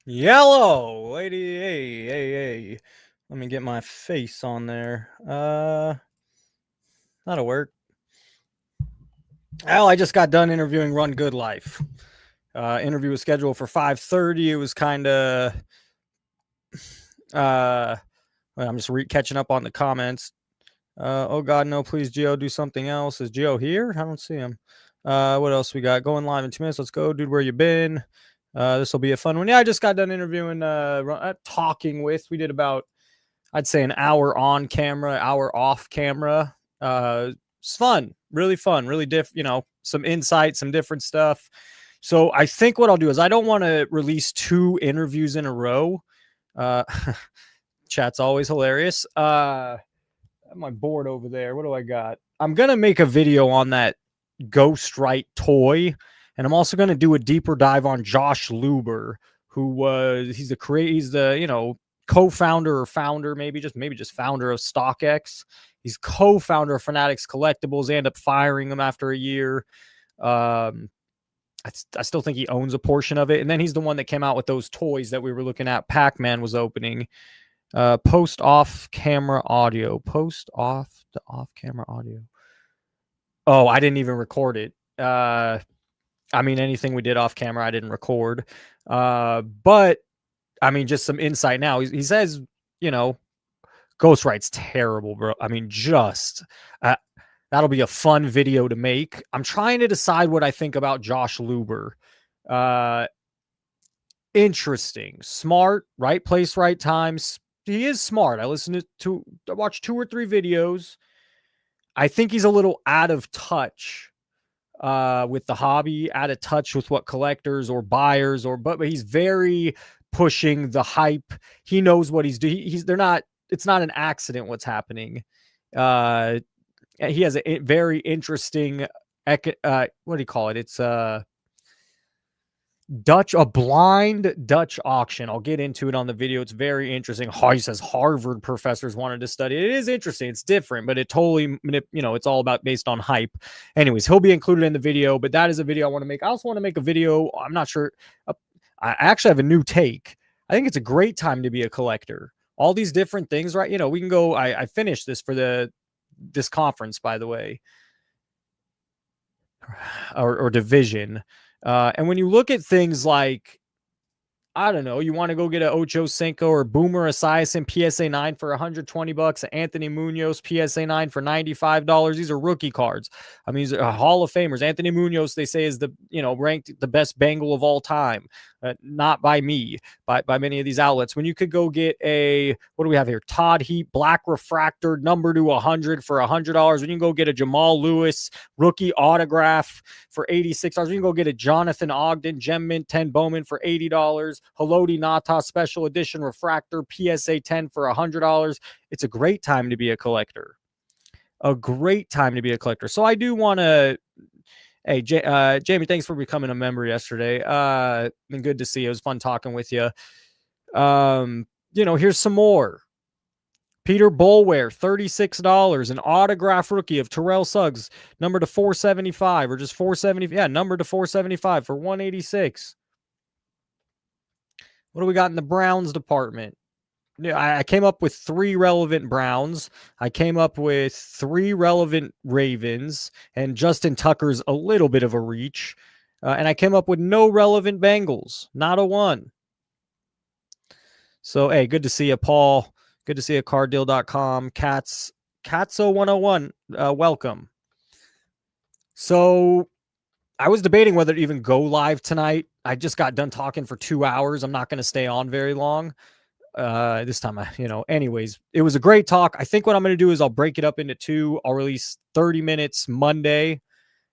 Yellow lady, hey. Let me get my face on there. That'll work. Well, I just got done interviewing Run Good Life. Interview was scheduled for 5:30. It was kind of I'm just catching up on the comments. Oh God, no, please, Gio, do something else. Is Gio here? I don't see him. What else we got? Going live in 2 minutes. Let's go, dude. Where you been? This will be a fun one. Yeah, I just got done interviewing, talking with. We did about, I'd say, an hour on camera, hour off camera. It's fun, really fun, really some insight, some different stuff. So I think what I'll do is I don't want to release 2 interviews in a row. Chat's always hilarious. My board over there. What do I got? I'm going to make a video on that Ghostwrite toy. And I'm also going to do a deeper dive on Josh Luber, he's the co-founder or founder, maybe just founder of StockX. He's co-founder of Fanatics Collectibles. They end up firing him after a year. I still think he owns a portion of it. And then he's the one that came out with those toys that we were looking at. Pac-Man was opening. Post off camera audio. Post off the off camera audio. Oh, I didn't even record it. Anything we did off camera, I didn't record. But just some insight now. He says, Ghostwrite's terrible, bro. That'll be a fun video to make. I'm trying to decide what I think about Josh Luber. Interesting, smart, right place, right times. He is smart. I listened to watch 2 or 3 videos. I think he's a little out of touch with the hobby, out of touch with what collectors or buyers but he's very pushing the hype. He knows what he's doing. It's not an accident what's happening. He has a very interesting what do you call it? It's a blind Dutch auction. I'll get into it on the video. It's very interesting. He says Harvard professors wanted to study it. It is interesting. It's different, but it totally, it's all about based on hype. Anyways, he'll be included in the video, but that is a video I want to make. I also want to make a video. I'm not sure. I actually have a new take. I think it's a great time to be a collector. All these different things, right? We can go, I finished this for this conference, by the way, or division. And when you look at things like, I don't know, you want to go get an Ocho Cinco or Boomer Esiason PSA 9 for $120, Anthony Munoz PSA 9 for $95. These are rookie cards. These are Hall of Famers. Anthony Munoz, they say, is ranked the best Bengal of all time. Not by me, by many of these outlets. When you could go get what do we have here? Todd Heap Black Refractor number to 100 for $100. When you can go get a Jamal Lewis rookie autograph for $86. When you can go get a Jonathan Ogden Gem Mint 10 Bowman for $80. Haloti Nata Special Edition Refractor PSA 10 for $100. It's a great time to be a collector. A great time to be a collector. So I do want to. Hey, Jamie, thanks for becoming a member yesterday. Been good to see you. It was fun talking with you. Here's some more. Peter Boulware, $36. An autograph rookie of Terrell Suggs, number to 475 or just 470. Yeah, number to 475 for $186. What do we got in the Browns department? I came up with 3 relevant Browns. I came up with 3 relevant Ravens, and Justin Tucker's a little bit of a reach. And I came up with no relevant Bengals, not a one. So, hey, good to see you, Paul. Good to see you, carddeal.com. Catso101, welcome. So, I was debating whether to even go live tonight. I just got done talking for 2 hours. I'm not going to stay on very long. This time, anyways, it was a great talk. I think what I'm going to do is I'll break it up into 2. I'll release 30 minutes Monday,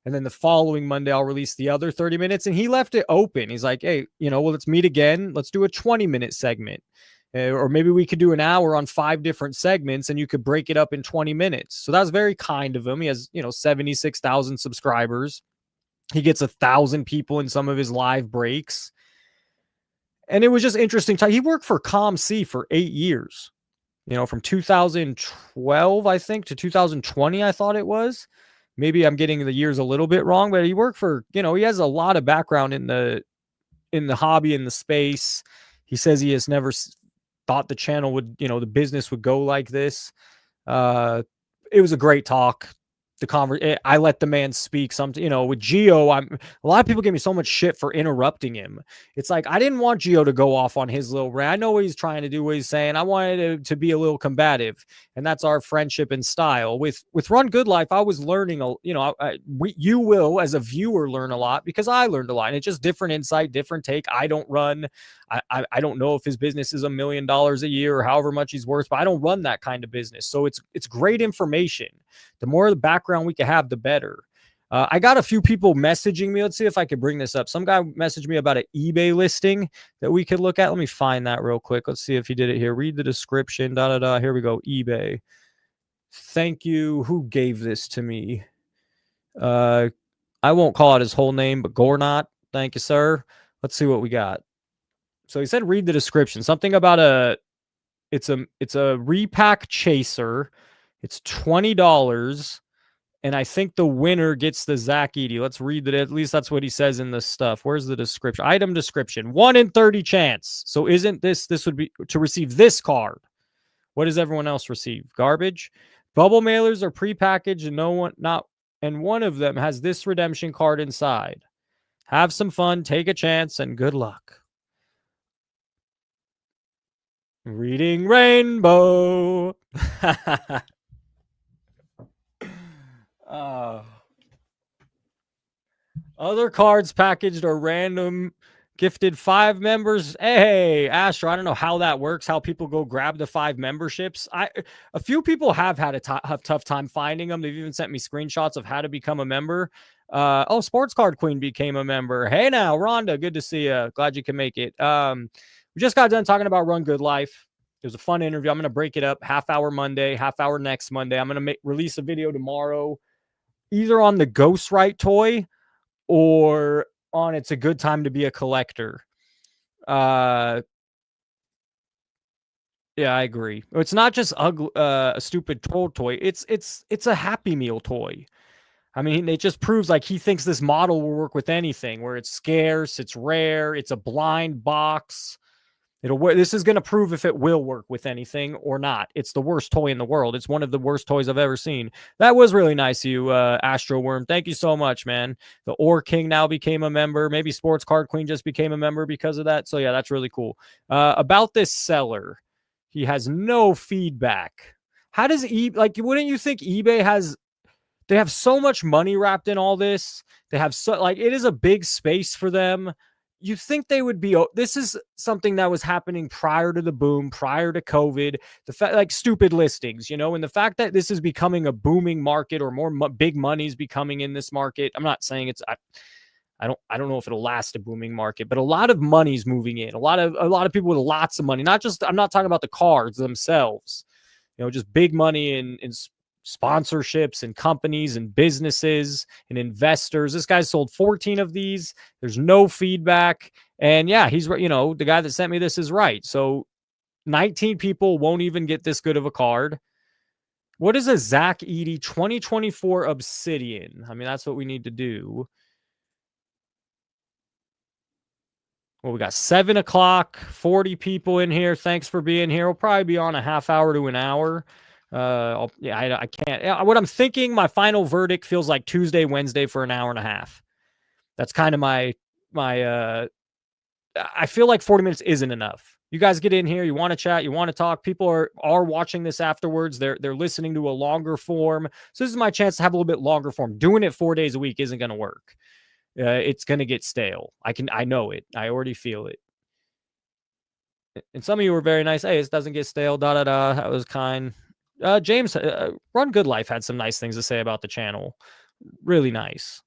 and then the following Monday, I'll release the other 30 minutes. And he left it open. He's like, hey, let's meet again. Let's do a 20-minute segment. Or maybe we could do an hour on 5 different segments, and you could break it up in 20 minutes. So that was very kind of him. He has, 76,000 subscribers. He gets 1,000 people in some of his live breaks. And it was just interesting. He worked for ComC for 8 years, from 2012, I think, to 2020, I thought it was. Maybe I'm getting the years a little bit wrong, but he worked for, he has a lot of background in the hobby, in the space. He says he has never thought the channel would, the business would go like this. It was a great talk. I let the man speak. With Geo, a lot of people give me so much shit for interrupting him. It's like, I didn't want Geo to go off on his little rant. I know what he's trying to do, what he's saying. I wanted to be a little combative, and that's our friendship and style. With Run Good Life, I was learning, you will, as a viewer, learn a lot because I learned a lot, and it's just different insight, different take. I don't run. I don't know if his business is $1 million a year or however much he's worth, but I don't run that kind of business. So it's great information. The more the background we can have, the better. I got a few people messaging me. Let's see if I could bring this up. Some guy messaged me about an eBay listing that we could look at. Let me find that real quick. Let's see if he did it here. Read the description. Here we go. eBay. Thank you. Who gave this to me? I won't call out his whole name, but Gornot. Thank you, sir. Let's see what we got. So he said, read the description. Something about it's a repack chaser. It's $20. And I think the winner gets the Zach Eady. Let's read it. At least that's what he says in this stuff. Where's the description? Item description. 1 in 30 chance. So isn't this would be to receive this card? What does everyone else receive? Garbage? Bubble mailers are prepackaged and one of them has this redemption card inside. Have some fun, take a chance, and good luck. Reading Rainbow. Other cards packaged are random gifted 5 members. Hey, Astro, I don't know how that works, how people go grab the 5 memberships. A few people have had a tough time finding them. They've even sent me screenshots of how to become a member. Sports Card Queen became a member. Hey now, Rhonda, good to see you. Glad you can make it. We just got done talking about Run Good Life. It was a fun interview. I'm going to break it up. Half hour Monday, half hour next Monday. I'm going to release a video tomorrow, either on the Ghostwrite toy or on It's a Good Time to Be a Collector. Yeah, I agree. It's not just a stupid troll toy. It's a Happy Meal toy. I mean, it just proves like he thinks this model will work with anything, where it's scarce, it's rare, it's a blind box. This is going to prove if it will work with anything or not. It's the worst toy in the world. It's one of the worst toys I've ever seen. That was really nice of you, Astro Worm. Thank you so much, man. The Ore King now became a member. Maybe Sports Card Queen just became a member because of that. So yeah, that's really cool. About this seller, he has no feedback. How does wouldn't you think eBay they have so much money wrapped in all this. They have it is a big space for them. You think they would be, this is something that was happening prior to the boom, prior to COVID, stupid listings, and the fact that this is becoming a booming market, or more big money is becoming in this market. I'm not saying I don't know if it'll last a booming market, but a lot of money's moving in. A lot of people with lots of money, I'm not talking about the cards themselves, just big money in sponsorships and companies and businesses and investors. This guy sold 14 of these. There's no feedback. And yeah, he's, the guy that sent me this is right. So 19 people won't even get this good of a card. What is a Zach Eady 2024 Obsidian? I mean, that's what we need to do. Well, we got 7 o'clock, 40 people in here. Thanks for being here. We'll probably be on a half hour to an hour. I can't. What I'm thinking, my final verdict feels like Tuesday, Wednesday for an hour and a half. That's kind of my. I feel like 40 minutes isn't enough. You guys get in here, you want to chat, you want to talk. People are watching this afterwards. They're listening to a longer form. So this is my chance to have a little bit longer form. Doing it 4 days a week isn't going to work. It's going to get stale. I know it. I already feel it. And some of you were very nice. Hey, it doesn't get stale. That was kind. James, Run Good Life had some nice things to say about the channel. Really nice.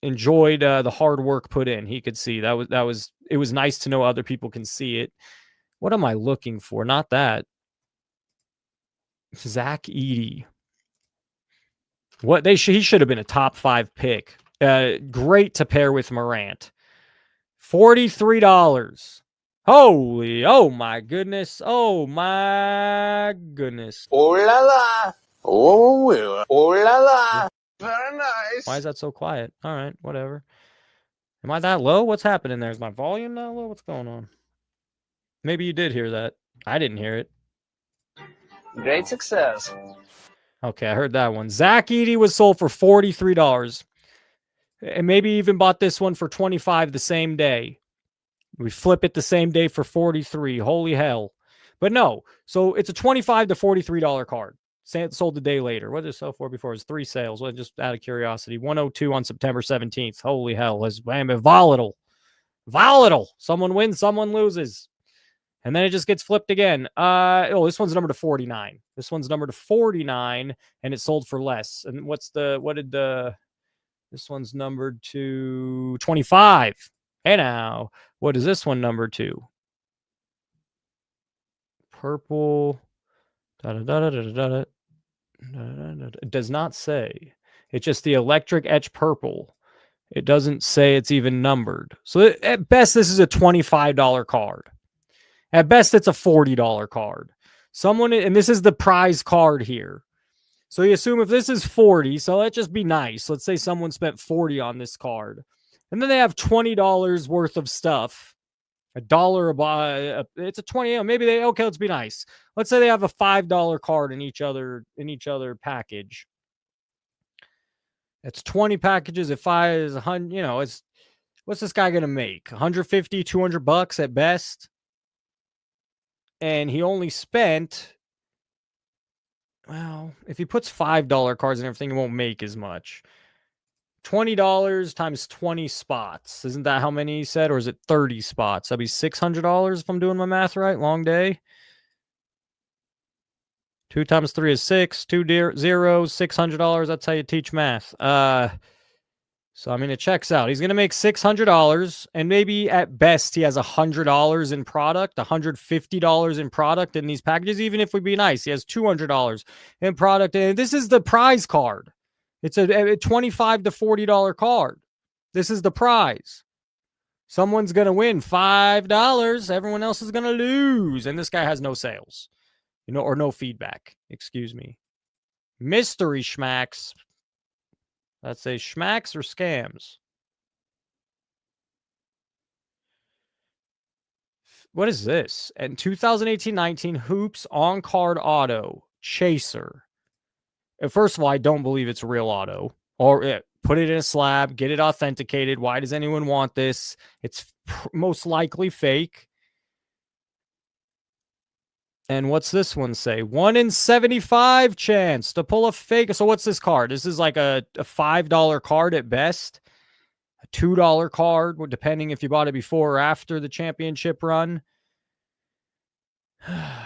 Enjoyed the hard work put in. He could see it was nice to know other people can see it. What am I looking for? Not that. Zach Eady. He should have been a top 5 pick. Great to pair with Morant. $43. Holy, oh my goodness. Oh my goodness. Oh la la. Oh, oh la la. Very nice. Why is that so quiet? All right, whatever. Am I that low? What's happening there? Is my volume that low? What's going on? Maybe you did hear that. I didn't hear it. Great success. Okay, I heard that one. Zach Eady was sold for $43. And maybe even bought this one for 25 the same day. We flip it the same day for 43. Holy hell. But no. So it's a $25 to $43 card. Sold the day later. What did it sell for before? It was 3 sales. Well, just out of curiosity. 102 on September 17th. Holy hell. It's volatile. Volatile. Someone wins, someone loses. And then it just gets flipped again. This one's numbered to 49. This one's numbered to 49, and it sold for less. And this one's numbered to 25. Hey now, what is this one numbered to? Purple. It does not say. It's just the electric etch purple. It doesn't say it's even numbered. So at best, this is a $25 card. At best, it's a $40 card. And this is the prize card here. So you assume if this is 40, so let's just be nice. Let's say someone spent 40 on this card. And then they have $20 worth of stuff. $1 it's a 20. Maybe let's be nice. Let's say they have a $5 card in each other package. It's 20 packages at 5 is 100, what's this guy gonna make? 150, 200 bucks at best. And he only spent, well, if he puts $5 cards and everything, he won't make as much. $20 times 20 spots. Isn't that how many he said? Or is it 30 spots? That'd be $600 if I'm doing my math right. Long day. 2 times 3 is 6. 2 zeros, $600. That's how you teach math. So, I mean, it checks out. He's going to make $600, and maybe at best he has $100 in product, $150 in product in these packages. Even if we be nice, he has $200 in product. And this is the prize card. It's a $25 to $40 card. This is the prize. Someone's going to win $5. Everyone else is going to lose. And this guy has no sales, or no feedback. Excuse me. Mystery schmacks. Let's say schmacks or scams. What is this? And 2018-19 Hoops on-card auto chaser. First of all, I don't believe it's real auto. Or put it in a slab, get it authenticated. Why does anyone want this? It's most likely fake. And what's this one say? 1 in 75 chance to pull a fake. So what's this card? This is like a $5 card at best. A $2 card, depending if you bought it before or after the championship run.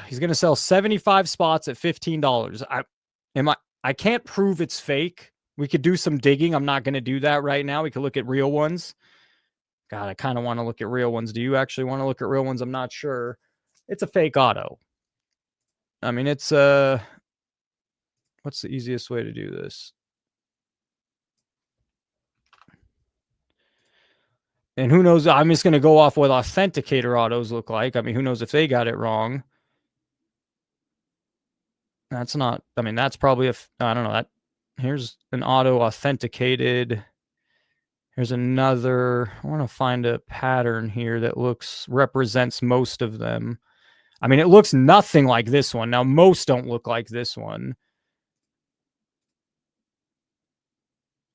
He's going to sell 75 spots at $15. I can't prove it's fake. We could do some digging. I'm not going to do that right now. We could look at real ones. God, I kind of want to look at real ones. Do you actually want to look at real ones? I'm not sure. It's a fake auto. I mean, it's what's the easiest way to do this? And who knows? I'm just going to go off what authenticator autos look like. I mean, who knows if they got it wrong? That's not, I mean, that's probably I don't know. Here's an auto authenticated. Here's another. I want to find a pattern here that represents most of them. I mean, it looks nothing like this one. Now, most don't look like this one.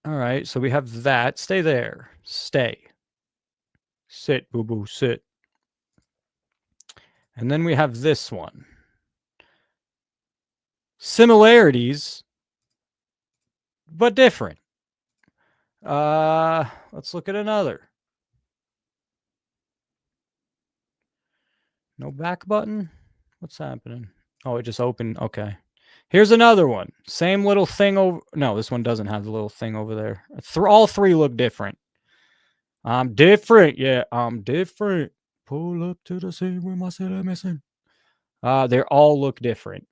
All right, so we have that. Stay there. Stay. Sit, boo-boo, sit. And then we have this one. Similarities, but different. Let's look at another. No back button? What's happening? Oh, it just opened. Okay. Here's another one. Same little thing over. No, this one doesn't have the little thing over there. All 3 look different. I'm different. Yeah, I'm different. Pull up to the scene with my city missing. They all look different.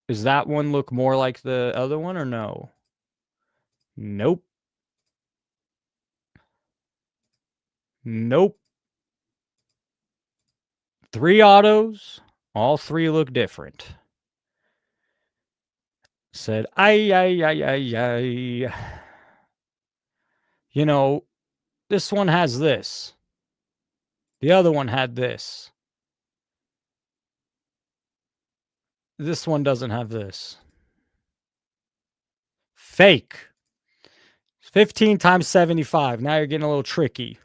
Does that one look more like the other one or no? Nope. Nope. 3 autos. All 3 look different. Said, ay. You know, this one has this. The other one had this. This one doesn't have this. Fake. 15 times 75. Now you're getting a little tricky.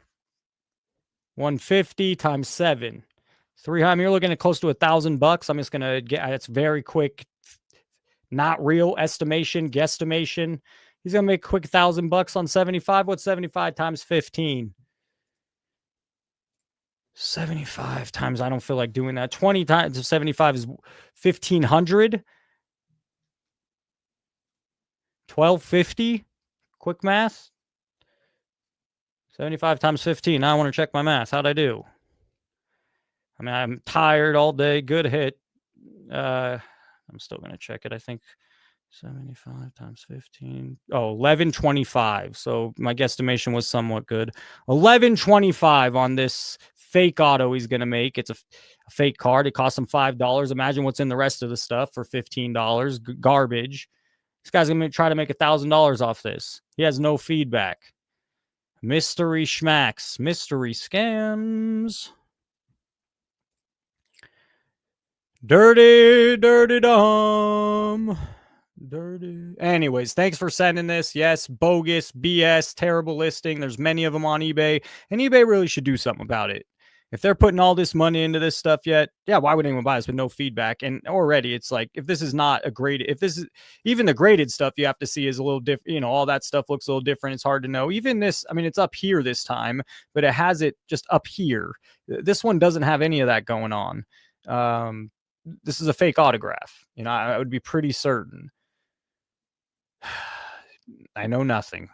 150 times 7. 300. You're looking at close to $1,000. I'm just going to get, it's very quick, not real estimation, guesstimation. He's going to make a quick $1,000 on 75. What's 75 times 15? 75 times, I don't feel like doing that. 20 times 75 is 1,500. 1,250. Quick math. 75 times 15. Now I want to check my math. How'd I do? I mean, I'm tired all day. Good hit. I'm still going to check it. I think 75 times 15. Oh, 1125. So my guesstimation was somewhat good. 1125 on this fake auto he's going to make. It's a fake card. It costs him $5. Imagine what's in the rest of the stuff for $15. Garbage. This guy's going to try to make $1,000 off this. He has no feedback. Mystery schmacks. Mystery scams. Dirty dumb. Dirty. Anyways, thanks for sending this. Yes, bogus, BS, terrible listing. There's many of them on eBay, and eBay really should do something about it. If they're putting all this money into this stuff yet, yeah, why would anyone buy this with no feedback? And already it's like, if this is not a graded, if this is even the graded stuff you have to see is a little different, you know, all that stuff looks a little different. It's hard to know. Even this, I mean, it's up here this time, but it has it just up here. This one doesn't have any of that going on. This is a fake autograph. You know, I would be pretty certain. I know nothing.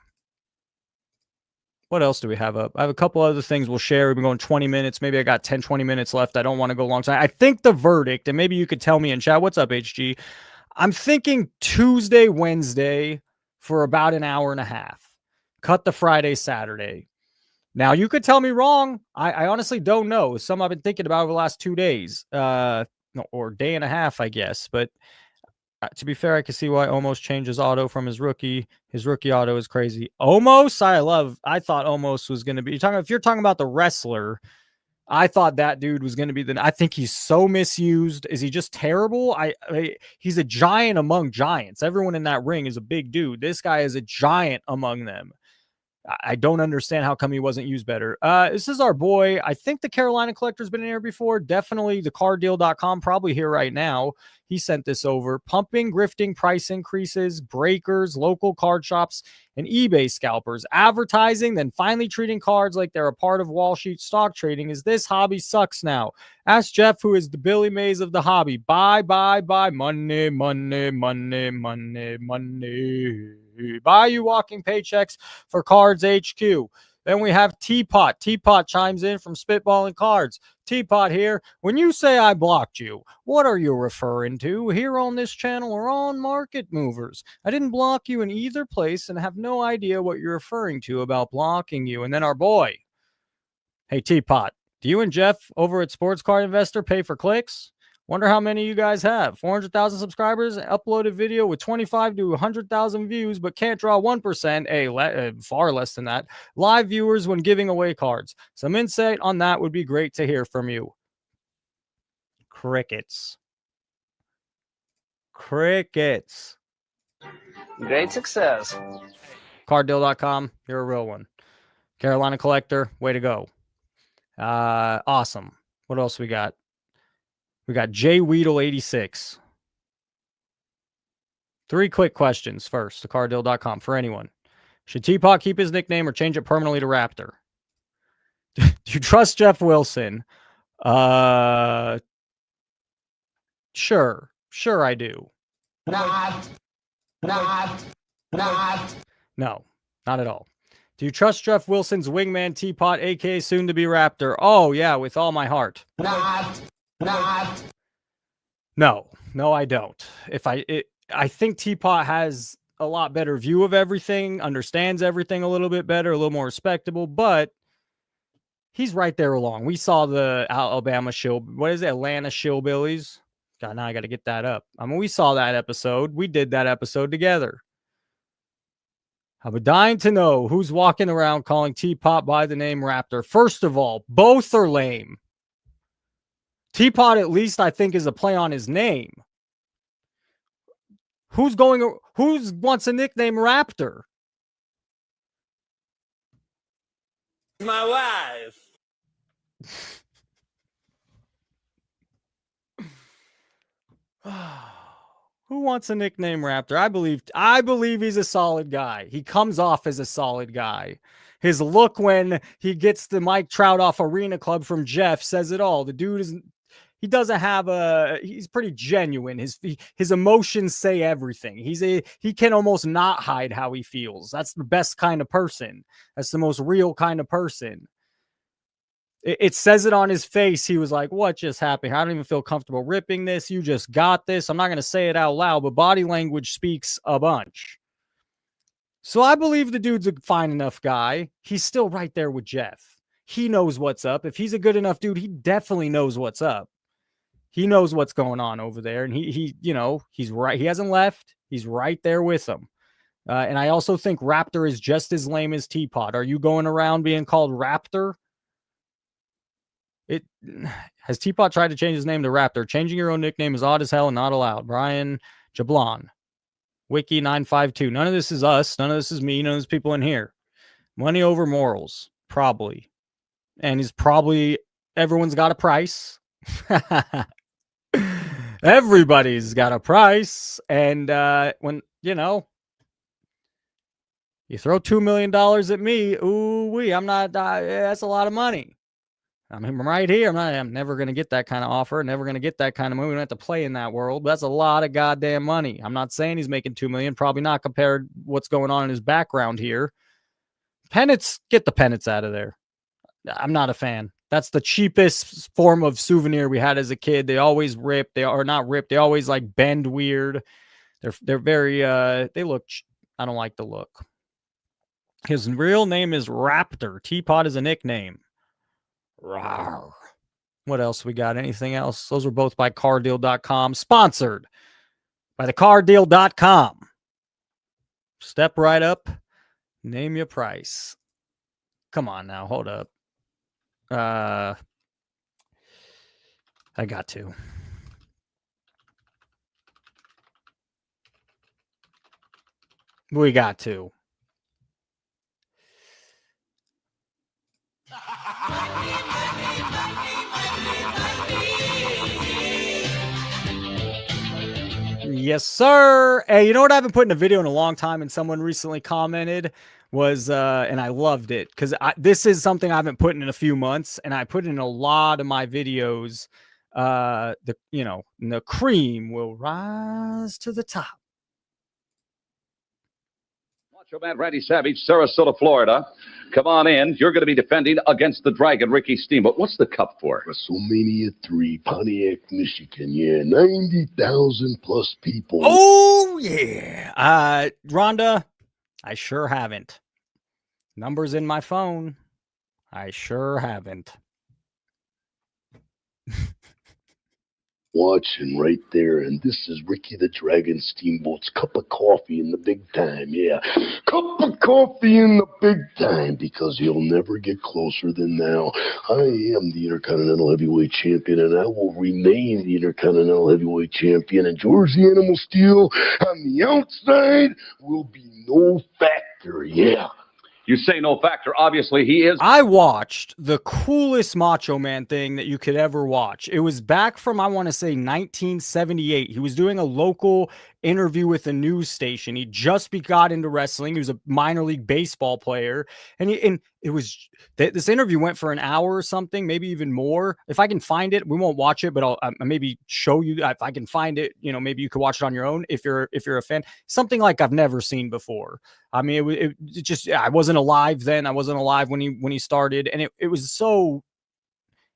What else do we have up? I have a couple other things we'll share. We've been going 20 minutes. Maybe I got 10, 20 minutes left. I don't want to go a long time. I think the verdict, and maybe you could tell me in chat, what's up, HG? I'm thinking Tuesday, Wednesday for about an hour and a half. Cut the Friday, Saturday. Now, you could tell me wrong. I honestly don't know. Some I've been thinking about over the last 2 days. Or day and a half, I guess. But to be fair, I can see why Omos changes auto from his rookie. His rookie auto is crazy. Omos, I thought Omos was going to be. If you're talking about the wrestler, I thought that dude was going to be I think he's so misused. Is he just terrible? He's a giant among giants. Everyone in that ring is a big dude. This guy is a giant among them. I don't understand how come he wasn't used better. This is our boy. I think the Carolina Collector's been in here before. Definitely the carddeal.com, probably here right now. He sent this over. Pumping, grifting, price increases, breakers, local card shops, and eBay scalpers. Advertising, then finally treating cards like they're a part of Wall Street stock trading. Is this hobby sucks now? Ask Jeff, who is the Billy Mays of the hobby. Buy. Money. Buy you walking paychecks for Cards HQ. Then we have Teapot. Teapot chimes in from Spitballing Cards. Teapot here. When you say I blocked you, what are you referring to? Here on this channel or on Market Movers? I didn't block you in either place and have no idea what you're referring to about blocking you. And then our boy. Hey, Teapot, do you and Jeff over at Sports Card Investor pay for clicks? Wonder how many you guys have. 400,000 subscribers, uploaded video with 25 to 100,000 views, but can't draw 1%, far less than that, live viewers when giving away cards. Some insight on that would be great to hear from you. Crickets. Crickets. Great success. Carddeal.com, you're a real one. Carolina Collector, way to go. Awesome. What else we got? We got Jay Weedle 86. 3 quick questions first. Thecarddeal.com for anyone. Should Teapot keep his nickname or change it permanently to Raptor? Do you trust Jeff Wilson? Sure. Sure I do. Not. No, not at all. Do you trust Jeff Wilson's wingman Teapot, aka soon to be Raptor? Oh yeah, with all my heart. Not. No, I don't. I think Teapot has a lot better view of everything, understands everything a little bit better, a little more respectable, but He's right there along. We saw the Alabama what is it? Atlanta Shillbillies. God, now I got to get that up. I mean, we saw that episode. We did that episode together. I'm dying to know who's walking around calling Teapot by the name Raptor. First of all, both are lame. Teapot, at least, I think, is a play on his name. Who wants a nickname Raptor? My wife. Who wants a nickname Raptor? I believe he's a solid guy. He comes off as a solid guy. His look when he gets the Mike Trout off Arena Club from Jeff says it all. The dude he's pretty genuine. His emotions say everything. He can almost not hide how he feels. That's the best kind of person. That's the most real kind of person. It says it on his face. He was like, what just happened? I don't even feel comfortable ripping this. You just got this. I'm not going to say it out loud, but body language speaks a bunch. So I believe the dude's a fine enough guy. He's still right there with Jeff. He knows what's up. If he's a good enough dude, he definitely knows what's up. He knows what's going on over there. And he's right. He hasn't left. He's right there with him. And I also think Raptor is just as lame as Teapot. Are you going around being called Raptor? Has Teapot tried to change his name to Raptor? Changing your own nickname is odd as hell and not allowed. Brian Jablon, Wiki 952. None of this is us. None of this is me. None of this people in here. Money over morals, probably. And he's probably everyone's got a price. Everybody's got a price. And when you throw $2 million at me, I'm not. That's a lot of money. I'm right here. I'm never going to get that kind of offer. Never going to get that kind of money. We don't have to play in that world. But that's a lot of goddamn money. I'm not saying he's making $2 million. Probably not compared what's going on in his background here. Pennants, get the pennants out of there. I'm not a fan. That's the cheapest form of souvenir we had as a kid. They always rip. They are not ripped. They always like bend weird. They're very. They look. I don't like the look. His real name is Raptor. Teapot is a nickname. Rawr. What else we got? Anything else? Those were both by cardeal.com. Sponsored by the cardeal.com. Step right up. Name your price. Come on now. Hold up. I got to. We got to. Yes, sir. Hey, you know what I haven't put in a video in a long time, and someone recently commented was, and I loved it because this is something I haven't put in a few months, and I put in a lot of my videos. The cream will rise to the top. Macho Man Randy Savage, Sarasota, Florida. Come on in. You're going to be defending against the Dragon, Ricky Steamboat. What's the cup for? WrestleMania 3, Pontiac, Michigan. Yeah, 90,000 plus people. Oh, yeah. Rhonda, I sure haven't. Numbers in my phone. I sure haven't. Watching right there, and this is Ricky the Dragon Steamboat's cup of coffee in the big time. Yeah, cup of coffee in the big time, because you'll never get closer than now. I am the Intercontinental Heavyweight Champion, and I will remain the Intercontinental Heavyweight Champion. And George the Animal Steel on the outside will be no factor. Yeah. You say no factor. Obviously, he is. I watched the coolest Macho Man thing that you could ever watch. It was back from, I want to say, 1978. He was doing a local interview with a news station. He just got into wrestling. He was a minor league baseball player. And it was, this interview went for an hour or something, maybe even more. If I can find it, we won't watch it, but I'll maybe show you. If I can find it, maybe you could watch it on your own if you're a fan. Something like I've never seen before. I mean, it just, I wasn't alive then. I wasn't alive when he started. And it was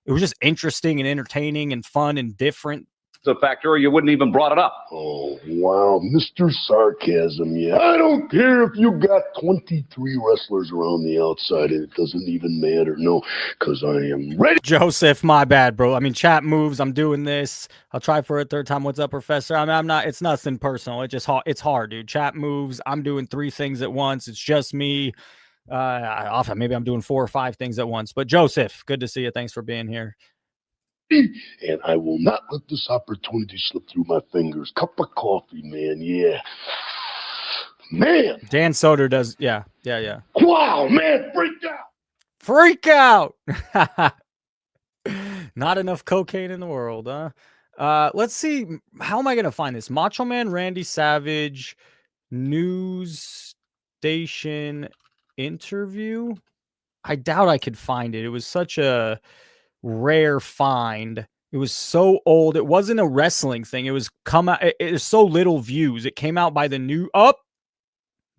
just interesting and entertaining and fun and different. a factor, or you wouldn't even brought it up. Oh, wow, Mr. Sarcasm, yeah. I don't care if you got 23 wrestlers around the outside, it doesn't even matter, no, because I am ready. Joseph, my bad, bro. I mean, chat moves. I'm doing this. I'll try for a third time. What's up, Professor? I mean, I'm not. It's nothing personal. It's hard, dude. Chat moves. I'm doing 3 things at once. It's just me. Often maybe I'm doing 4 or 5 things at once. But Joseph, good to see you. Thanks for being here. And I will not let this opportunity slip through my fingers. Cup of coffee, man, yeah. Man. Dan Soder does, yeah. Wow, man, freak out. Freak out. Not enough cocaine in the world, huh? Let's see. How am I going to find this? Macho Man Randy Savage news station interview. I doubt I could find it. It was such a rare find. It was so old. It wasn't a wrestling thing. It was come out. It is so little views. It came out by the new up.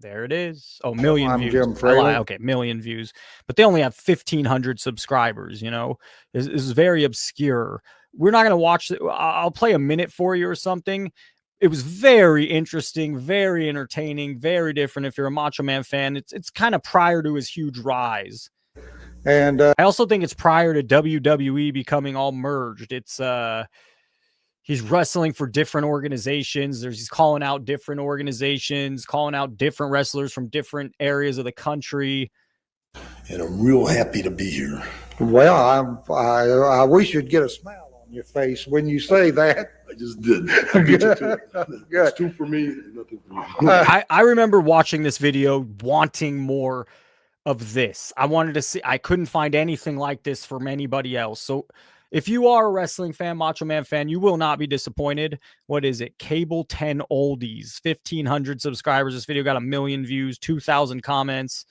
There it is. Oh, million views. Jim Fraley. Okay, million views. But they only have 1,500 subscribers, you know. This is very obscure. We're not going to watch it. I'll play a minute for you or something. It was very interesting, very entertaining, very different if you're a Macho Man fan. It's kind of prior to his huge rise. And I also think it's prior to WWE becoming all merged. It's he's wrestling for different organizations. He's calling out different organizations, calling out different wrestlers from different areas of the country. And I'm real happy to be here. well, I wish you'd get a smile on your face when you say that. I just did. I beat you to it. Good. It's 2 for me and nothing for you. I remember watching this video, wanting more of this. I wanted to see. I couldn't find anything like this from anybody else. So if you are a wrestling fan, Macho Man fan, you will not be disappointed. What is it? Cable 10 Oldies, 1,500 subscribers. This video got 1 million views, 2,000 comments.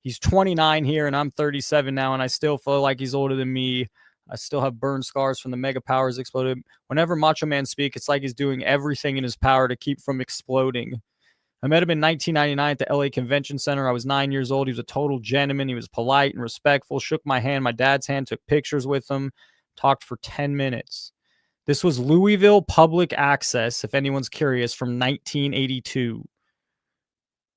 He's 29 here, and I'm 37 now, and I still feel like he's older than me. I still have burn scars from the mega powers exploded. Whenever Macho Man speaks, it's like he's doing everything in his power to keep from exploding. I met him in 1999 at the LA Convention Center. I was 9 years old. He was a total gentleman. He was polite and respectful, shook my hand, my dad's hand, took pictures with him, talked for 10 minutes. This was Louisville Public Access, if anyone's curious, from 1982.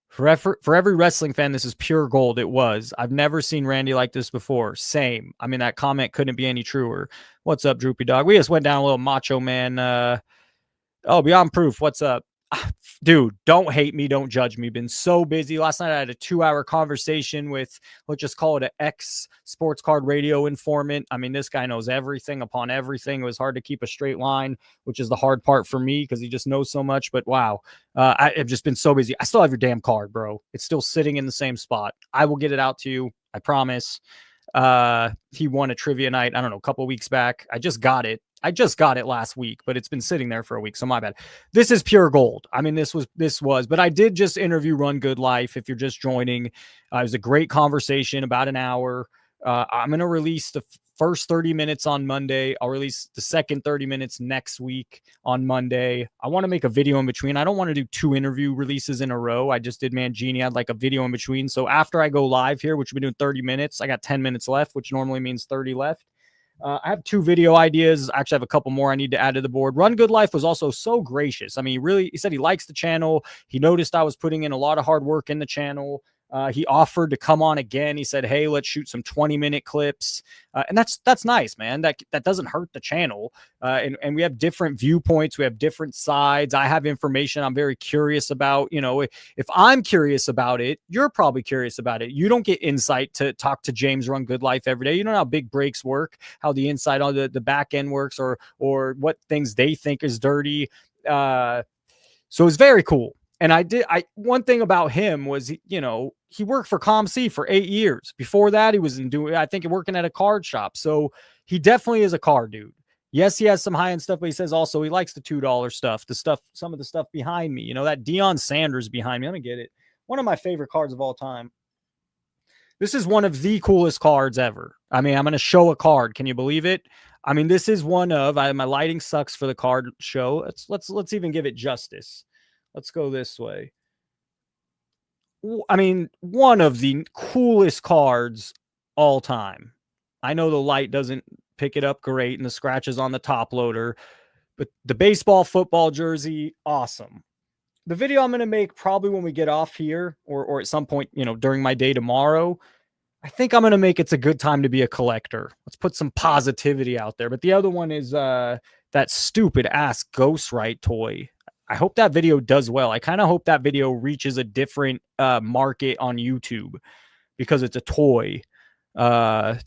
For every wrestling fan, this is pure gold. It was. I've never seen Randy like this before. Same. I mean, that comment couldn't be any truer. What's up, Droopy Dog? We just went down a little Macho Man. Beyond Proof. What's up? Dude, don't hate me. Don't judge me. Been so busy. Last night I had a 2-hour conversation with, let's just call it an ex-sports card radio informant. I mean, this guy knows everything upon everything. It was hard to keep a straight line, which is the hard part for me because he just knows so much. But wow, I've just been so busy. I still have your damn card, bro. It's still sitting in the same spot. I will get it out to you. I promise. He won a trivia night, I don't know, a couple weeks back. I just got it last week, but it's been sitting there for a week, so my bad. This is pure gold. I mean, this was, but I did just interview Run Good Life. If you're just joining, it was a great conversation, about an hour. I'm going to release the first 30 minutes on Monday. I'll release the second 30 minutes next week on Monday. I want to make a video in between. I don't want to do 2 interview releases in a row. I just did Mangini. I had like a video in between. So after I go live here, which we've been doing 30 minutes, I got 10 minutes left, which normally means 30 left. I have 2 video ideas. I actually have a couple more I need to add to the board. Run Good Life was also so gracious. I mean, he said he likes the channel. He noticed I was putting in a lot of hard work in the channel. He offered to come on again. He said, hey, let's shoot some 20-minute clips. And that's nice, man. That doesn't hurt the channel. And we have different viewpoints. We have different sides. I have information I'm very curious about. You know, if I'm curious about it, you're probably curious about it. You don't get insight to talk to James Run Good Life every day. You don't know how big breaks work, how the inside on the back end works, or what things they think is dirty. So it's very cool. And one thing about him was, he worked for ComC for 8 years. Before that, he was working at a card shop. So he definitely is a card dude. Yes, he has some high-end stuff, but he says also he likes the $2 stuff, some of the stuff behind me. That Deion Sanders behind me. I'm going to get it. One of my favorite cards of all time. This is one of the coolest cards ever. I mean, I'm going to show a card. Can you believe it? I mean, this is one of, my lighting sucks for the card show. Let's even give it justice. Let's go this way. I mean, one of the coolest cards all time. I know the light doesn't pick it up great and the scratches on the top loader, But the baseball, football jersey, awesome. The video I'm going to make probably when we get off here or at some point, during my day tomorrow, I think I'm going to make it's a good time to be a collector. Let's put some positivity out there. But the other one is that stupid ass Ghostwrite toy. I hope that video does well. I kind of hope that video reaches a different market on YouTube because it's a toy. The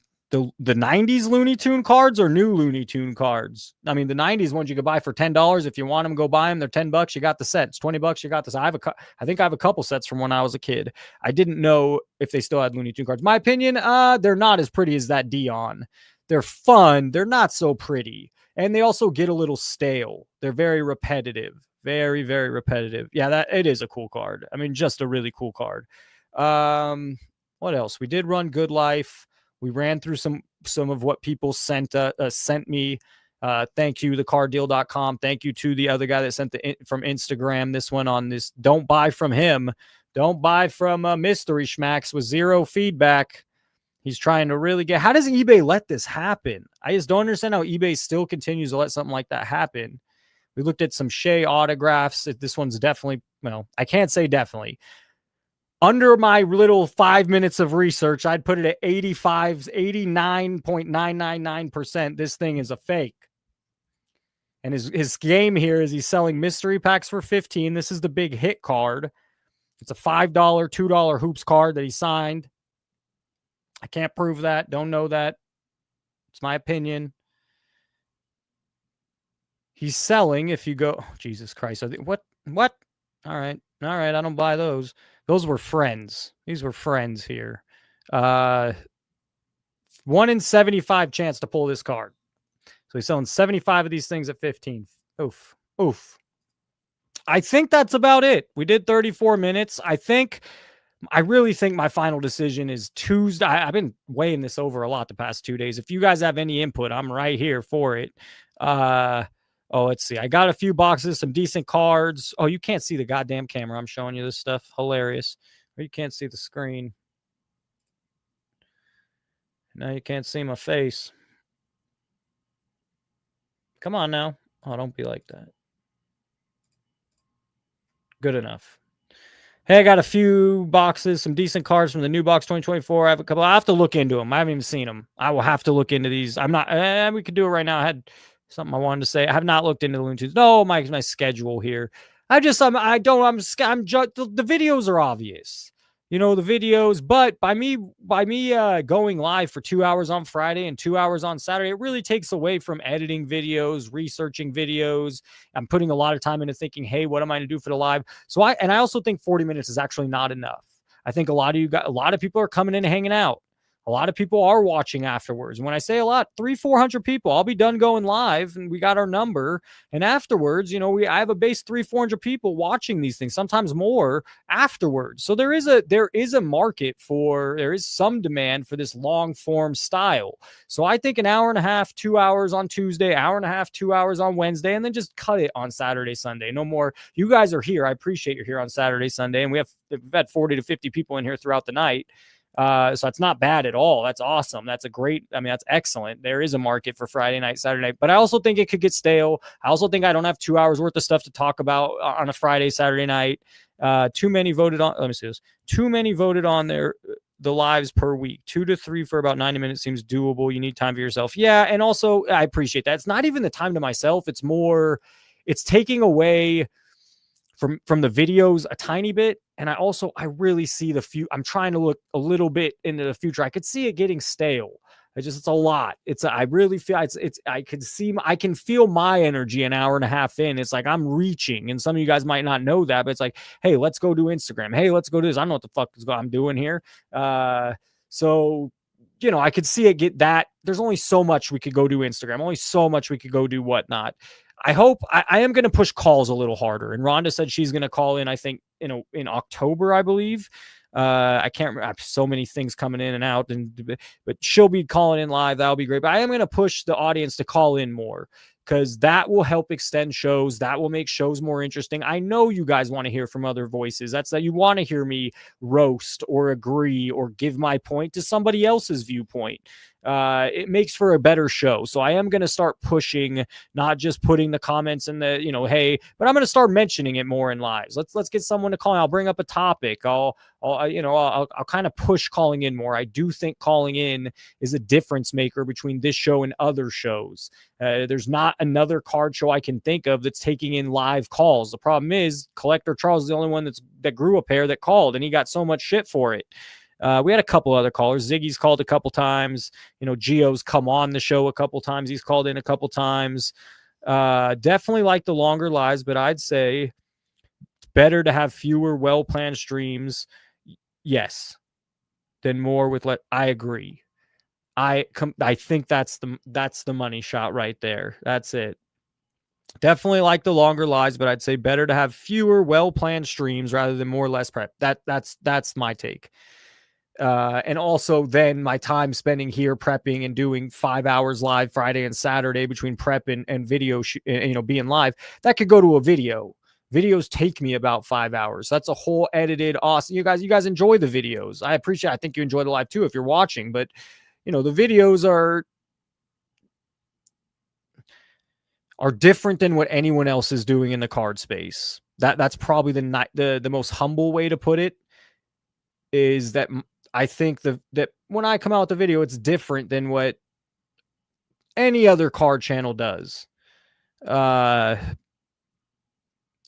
90s Looney Tune cards or new Looney Tune cards? I mean, the 90s ones you could buy for $10. If you want them, go buy them. They're $10. You got the set. It's $20. You got this. I think I have a couple sets from when I was a kid. I didn't know if they still had Looney Tune cards. My opinion, they're not as pretty as that Dion. They're fun. They're not so pretty. And they also get a little stale. They're very repetitive. Very, very repetitive. Yeah, it is a cool card. I mean, just a really cool card. What else? We did run Good Life. We ran through some of what people sent me. Thank you, thecarddeal.com. Thank you to the other guy that sent from Instagram. This one on this. Don't buy from him. Don't buy from Mystery Schmacks with zero feedback. He's trying to really get. How does eBay let this happen? I just don't understand how eBay still continues to let something like that happen. We looked at some Shea autographs. This one's definitely, I can't say definitely. Under my little 5 minutes of research, I'd put it at 89.999%. This thing is a fake. And his game here is he's selling mystery packs for $15. This is the big hit card. It's a $5, $2 hoops card that he signed. I can't prove that. Don't know that. It's my opinion. He's selling, if you go, Jesus Christ. What? All right. I don't buy those. Those were friends. These were friends here. 1 in 75 chance to pull this card. So he's selling 75 of these things at 15. Oof. I think that's about it. We did 34 minutes. I really think my final decision is Tuesday. I've been weighing this over a lot the past 2 days. If you guys have any input, I'm right here for it. Let's see. I got a few boxes, some decent cards. Oh, you can't see the goddamn camera. I'm showing you this stuff. Hilarious. Or you can't see the screen. Now you can't see my face. Come on now. Oh, don't be like that. Good enough. Hey, I got a few boxes, some decent cards from the new box 2024. I have a couple. I have to look into them. I haven't even seen them. I will have to look into these. I'm not. We could do it right now. I had something I wanted to say. I have not looked into the Looney Tunes. No, my schedule here. The videos are obvious. The videos, but by me going live for 2 hours on Friday and 2 hours on Saturday, it really takes away from editing videos, researching videos. I'm putting a lot of time into thinking, hey, what am I going to do for the live? So I also think 40 minutes is actually not enough. I think a lot of people are coming in and hanging out. A lot of people are watching afterwards. And when I say a lot, 300-400 people, I'll be done going live and we got our number. And afterwards, I have a base 300-400 people watching these things, sometimes more afterwards. So there is a market there is some demand for this long form style. So I think an hour and a half, 2 hours on Tuesday, hour and a half, 2 hours on Wednesday, and then just cut it on Saturday, Sunday. No more. You guys are here. I appreciate you're here on Saturday, Sunday. And we've had 40 to 50 people in here throughout the night. So it's not bad at all. That's awesome. That's that's excellent. There is a market for Friday night, Saturday night, but I also think it could get stale. I also think I don't have 2 hours worth of stuff to talk about on a Friday, Saturday night. Too many voted on. Let me see this. Too many voted on the lives per week. 2 to 3 for about 90 minutes seems doable. You need time for yourself. Yeah. And also I appreciate that. It's not even the time to myself. It's taking away from the videos a tiny bit. And I really see I'm trying to look a little bit into the future. I could see it getting stale. It's a lot. I really feel I can feel my energy an hour and a half in. It's like I'm reaching, and some of you guys might not know that, but it's like, hey, let's go do Instagram. Hey, let's go do this. I don't know what the fuck I'm doing here. So I could see it get that. There's only so much we could go do Instagram, only so much we could go do whatnot. I hope I am going to push calls a little harder. And Rhonda said she's going to call in, I think, in October, I believe. I can't remember. I have so many things coming in and out, but she'll be calling in live. That'll be great. But I am going to push the audience to call in more because that will help extend shows. That will make shows more interesting. I know you guys want to hear from other voices. That's that you want to hear me roast or agree or give my point to somebody else's viewpoint. it makes for a better show. So I am going to start pushing, not just putting the comments in the, hey, but I'm going to start mentioning it more in lives. Let's get someone to call in. I'll bring up a topic. I'll kind of push calling in more. I do think calling in is a difference maker between this show and other shows. There's not another card show I can think of that's taking in live calls. The problem is Collector Charles is the only one that grew a pair that called, and he got so much shit for it. We had a couple other callers. Ziggy's called a couple times. Gio's come on the show a couple times. He's called in a couple times. Definitely like the longer lives, but I'd say it's better to have fewer well-planned streams. Yes. Than more with I agree. I think that's the money shot right there. That's it. Definitely like the longer lives, but I'd say better to have fewer well-planned streams rather than more less prep. That's my take. And also then my time spending here prepping and doing 5 hours live Friday and Saturday between prep and video, being live, that could go to a video. Videos take me about 5 hours. That's a whole edited, awesome. You guys enjoy the videos. I appreciate. I think you enjoy the live too if you're watching. But the videos are different than what anyone else is doing in the card space. That's probably the most humble way to put it. Is that I think that when I come out with the video, it's different than what any other card channel does.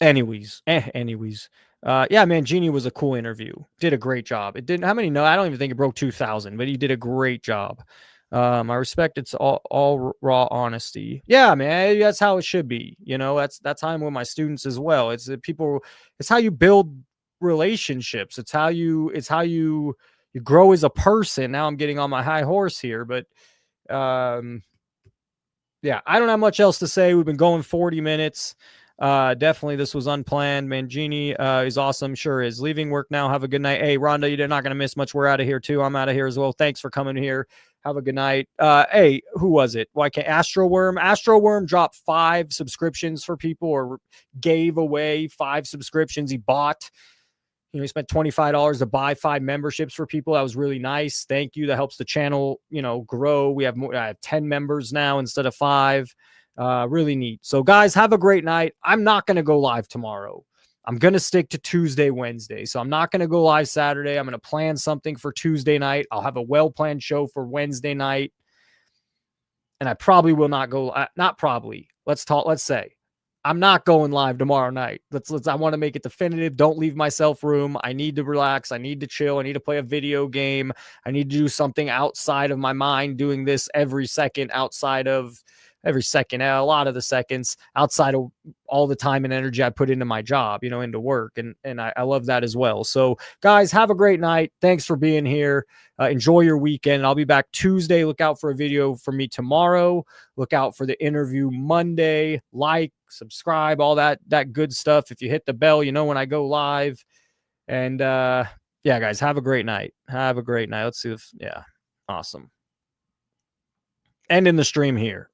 Anyways. Yeah, man, Genie was a cool interview. Did a great job. It didn't, how many? No, I don't even think it broke 2,000, but he did a great job. I respect it's all raw honesty. Yeah, man, that's how it should be. That's how I'm with my students as well. It's how you build relationships. It's how you grow as a person. Now I'm getting on my high horse here, but yeah, I don't have much else to say. We've been going 40 minutes. Definitely this was unplanned. Mangini is awesome. Sure is. Leaving work now. Have a good night. Hey, Rhonda, you're not going to miss much. We're out of here too. I'm out of here as well. Thanks for coming here. Have a good night. Hey, who was it? Why can't Astroworm dropped 5 subscriptions for people, or gave away 5 subscriptions he bought. He spent $25 to buy 5 memberships for people. That was really nice. Thank you. That helps the channel, grow. We have I have 10 members now instead of 5. Really neat. So guys, have a great night. I'm not going to go live tomorrow. I'm going to stick to Tuesday, Wednesday. So I'm not going to go live Saturday. I'm going to plan something for Tuesday night. I'll have a well-planned show for Wednesday night. And I probably will not go, not probably. Let's say I'm not going live tomorrow night. I want to make it definitive. Don't leave myself room. I need to relax. I need to chill. I need to play a video game. I need to do something outside of my mind, doing this every second, a lot of the seconds, outside of all the time and energy I put into my job, into work. And I love that as well. So guys, have a great night. Thanks for being here. Enjoy your weekend. I'll be back Tuesday. Look out for a video from me tomorrow. Look out for the interview Monday. Like, subscribe, all that good stuff. If you hit the bell, when I go live. And yeah, guys, have a great night. Have a great night. Let's see if, yeah, awesome. Ending the stream here.